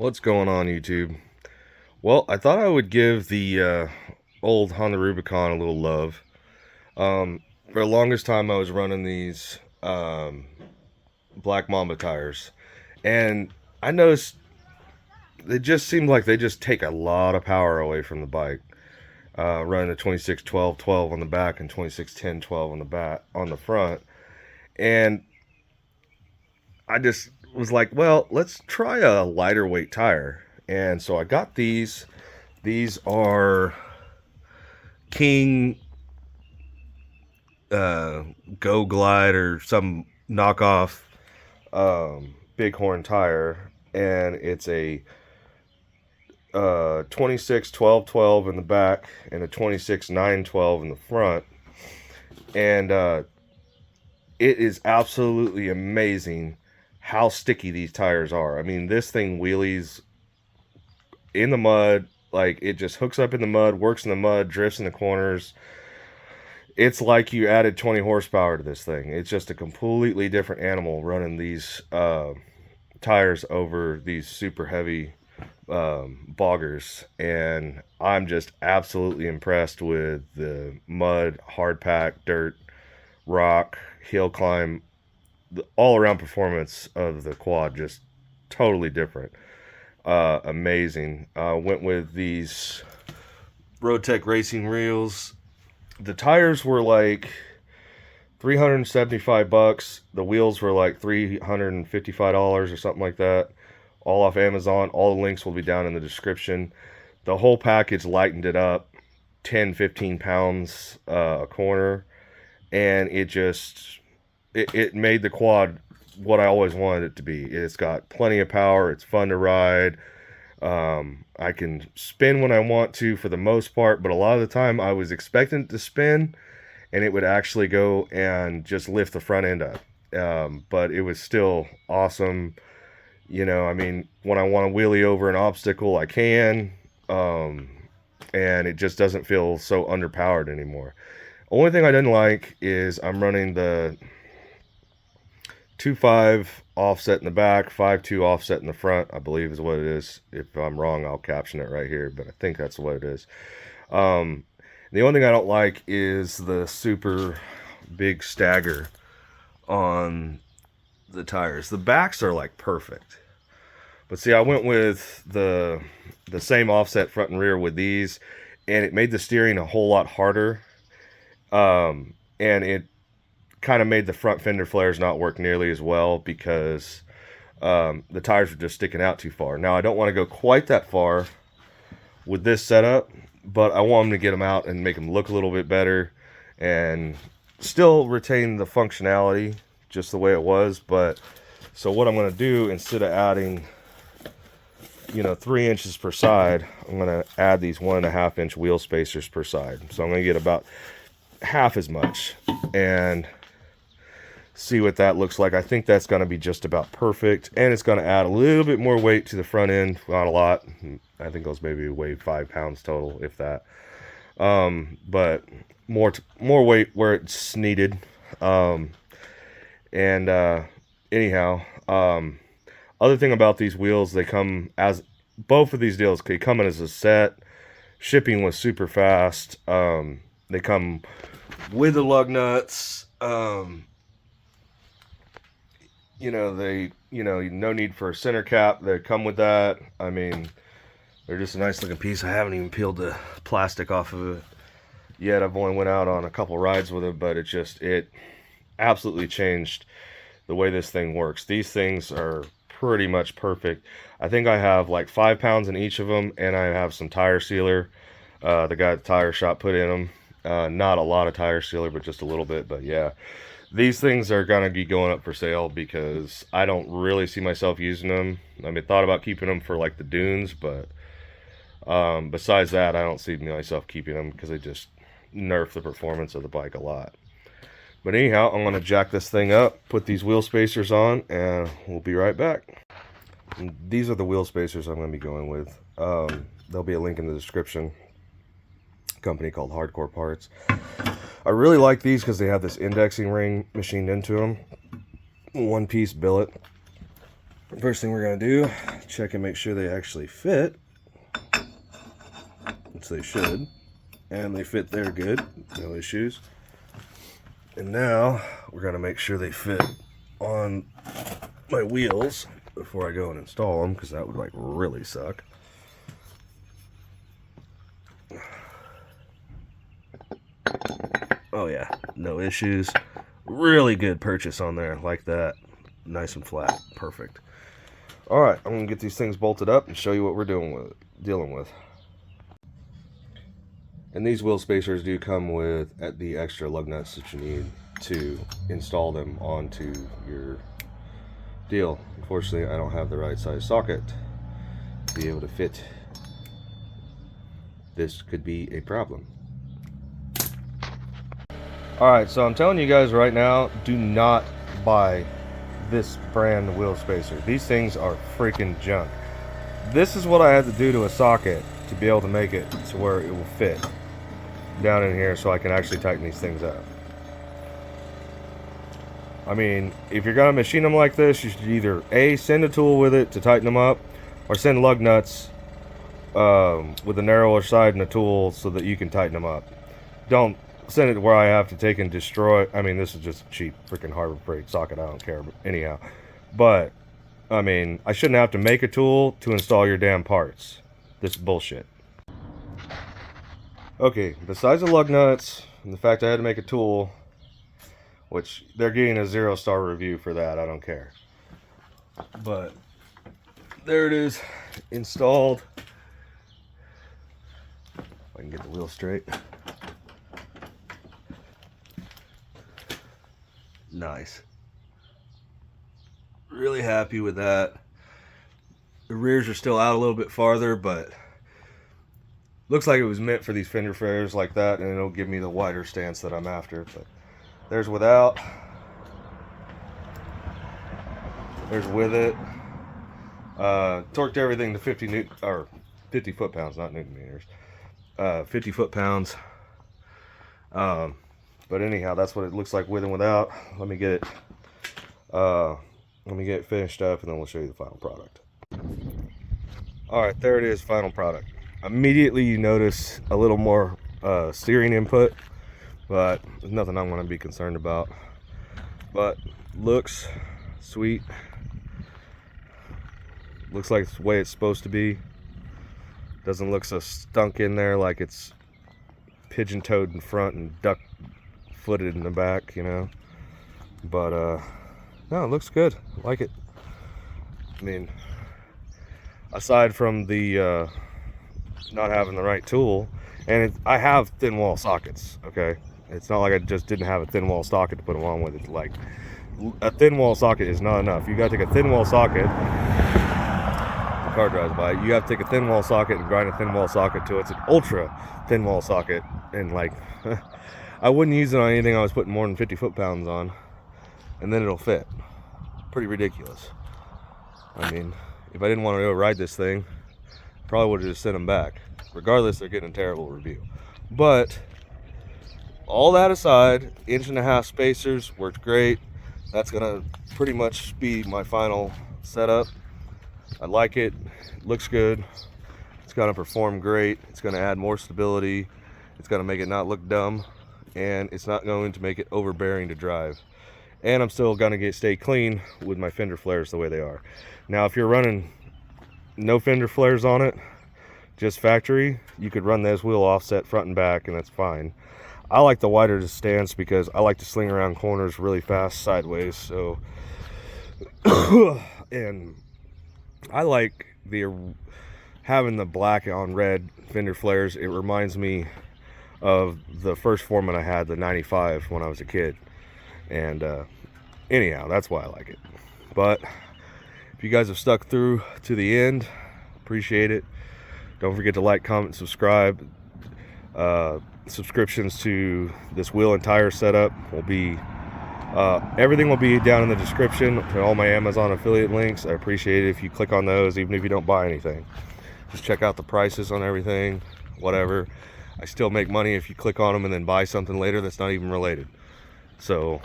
What's going on, YouTube? Well, I thought I would give the old Honda Rubicon a little love. For the longest time, I was running these Black Mamba tires, and I noticed they just seemed like they just take a lot of power away from the bike. Running a 26-12-12 on the back and 26-10-12 on the back on the front, and I just was like, well, let's try a lighter weight tire. And so I got these. These are King Go Glide or some knockoff Bighorn tire, and it's a 26-12-12 in the back and a 26-9-12 in the front, and it is absolutely amazing how sticky these tires are. I mean, this thing wheelies in the mud, like it just hooks up in the mud, works in the mud, drifts in the corners. It's like you added 20 horsepower to this thing. It's just a completely different animal running these tires over these super heavy boggers, and I'm just absolutely impressed with the mud, hard pack, dirt, rock, hill climb, the all around performance of the quad. Just totally different. Amazing. Went with these Road Tech racing reels. The tires were like $375. The wheels were like $355 or something like that. All off Amazon. All the links will be down in the description. The whole package lightened it up 10, 15 pounds a corner, and it made the quad what I always wanted it to be. It's got plenty of power. It's fun to ride. I can spin when I want to for the most part, but a lot of the time I was expecting it to spin and it would actually go and just lift the front end up. But it was still awesome. You know, I mean, when I want to wheelie over an obstacle, I can. And it just doesn't feel so underpowered anymore. Only thing I didn't like is I'm running the 2.5 offset in the back, 5.2 offset in the front, I believe is what it is. If I'm wrong, I'll caption it right here, but I think that's what it is. The only thing I don't like is the super big stagger on the tires. The backs are like perfect. But see, I went with the same offset front and rear with these, and it made the steering a whole lot harder. And it kind of made the front fender flares not work nearly as well because the tires were just sticking out too far. Now, I don't want to go quite that far with this setup, but I want them to get them out and make them look a little bit better and still retain the functionality just the way it was. But so what I'm going to do, instead of adding 3 inches per side, I'm going to add these 1.5 inch wheel spacers per side. So I'm going to get about half as much and see what that looks like. I think that's going to be just about perfect, and it's going to add a little bit more weight to the front end. Not a lot. I think those maybe weigh 5 pounds total, if that. But more weight where it's needed. Anyhow, other thing about these wheels, they come as both of these deals. They come in as a set. Shipping was super fast. They come with the lug nuts. No need for a center cap. They come with that. I mean, they're just a nice looking piece. I haven't even peeled the plastic off of it yet. I've only went out on a couple rides with it, but it absolutely changed the way this thing works. These things are pretty much perfect. I think I have like 5 pounds in each of them, and I have some tire sealer. The guy at the tire shop put in them. Not a lot of tire sealer, but just a little bit. But yeah, these things are going to be going up for sale because I don't really see myself using them. I mean, thought about keeping them for like the dunes, but besides that, I don't see myself keeping them because they just nerf the performance of the bike a lot. But anyhow, I'm going to jack this thing up, put these wheel spacers on, and we'll be right back. And these are the wheel spacers I'm going to be going with. There'll be a link in the description. Company called Hardcore Parts. I really like these because they have this indexing ring machined into them. One piece billet. First thing we're gonna do, check and make sure they actually fit, which they should, and they fit there good, no issues. And now we're gonna make sure they fit on my wheels before I go and install them, because that would like really suck. Oh yeah, no issues. Really good purchase on there, like that. Nice and flat, perfect. All right, I'm gonna get these things bolted up and show you what we're dealing with. And these wheel spacers do come with the extra lug nuts that you need to install them onto your deal. Unfortunately, I don't have the right size socket to be able to fit. This could be a problem. Alright, so I'm telling you guys right now, do not buy this brand wheel spacer. These things are freaking junk. This is what I had to do to a socket to be able to make it to where it will fit down in here so I can actually tighten these things up. I mean, if you're gonna machine them like this, you should either A, send a tool with it to tighten them up, or send lug nuts with a narrower side and a tool so that you can tighten them up. Don't send it where I have to take and destroy. I mean, this is just a cheap freaking Harbor Freight socket, I don't care, but anyhow. But I mean, I shouldn't have to make a tool to install your damn parts. This is bullshit. Okay, besides the lug nuts and the fact I had to make a tool, which they're getting a 0-star review for that, I don't care. But there it is, installed. If I can get the wheel straight. Nice. Really happy with that. The rears are still out a little bit farther, but looks like it was meant for these fender flares like that, and it'll give me the wider stance that I'm after. But there's without. There's with it. Torqued everything to 50 foot-pounds, not newton meters. 50 foot-pounds. But anyhow, that's what it looks like with and without. Let me get it finished up, and then we'll show you the final product. All right, there it is, final product. Immediately you notice a little more steering input, but there's nothing I'm going to be concerned about. But looks sweet. Looks like it's the way it's supposed to be. Doesn't look so stunk in there like it's pigeon-toed in front and duck-footed in the back, you know. But no, it looks good. I like it. I mean, aside from the not having the right tool, and I have thin wall sockets, okay? It's not like I just didn't have a thin wall socket to put them on with. It's like a thin wall socket is not enough. You gotta take a thin wall socket. The car drives by. You have to take a thin wall socket and grind a thin wall socket till it's an ultra thin wall socket, and like I wouldn't use it on anything I was putting more than 50 foot-pounds on, and then it'll fit. Pretty ridiculous. I mean, if I didn't want to go ride this thing, probably would have just sent them back. Regardless, they're getting a terrible review. But all that aside, 1.5-inch spacers worked great. That's gonna pretty much be my final setup. I like it. It looks good. It's gonna perform great. It's gonna add more stability. It's gonna make it not look dumb, and it's not going to make it overbearing to drive. And I'm still gonna stay clean with my fender flares the way they are. Now, if you're running no fender flares on it, just factory, you could run this wheel offset front and back, and that's fine. I like the wider stance because I like to sling around corners really fast sideways. So, and I like having the black on red fender flares. It reminds me of the first Foreman I had, the 95, when I was a kid. And anyhow, that's why I like it. But if you guys have stuck through to the end, appreciate it. Don't forget to like, comment, subscribe. Subscriptions to this wheel and tire setup will be everything will be down in the description, and all my Amazon affiliate links. I appreciate it if you click on those, even if you don't buy anything. Just check out the prices on everything, whatever. I still make money if you click on them and then buy something later that's not even related. So,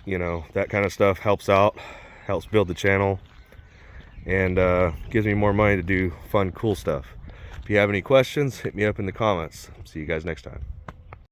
you know, that kind of stuff helps out, helps build the channel. and gives me more money to do fun, cool stuff. If you have any questions, hit me up in the comments. See you guys next time.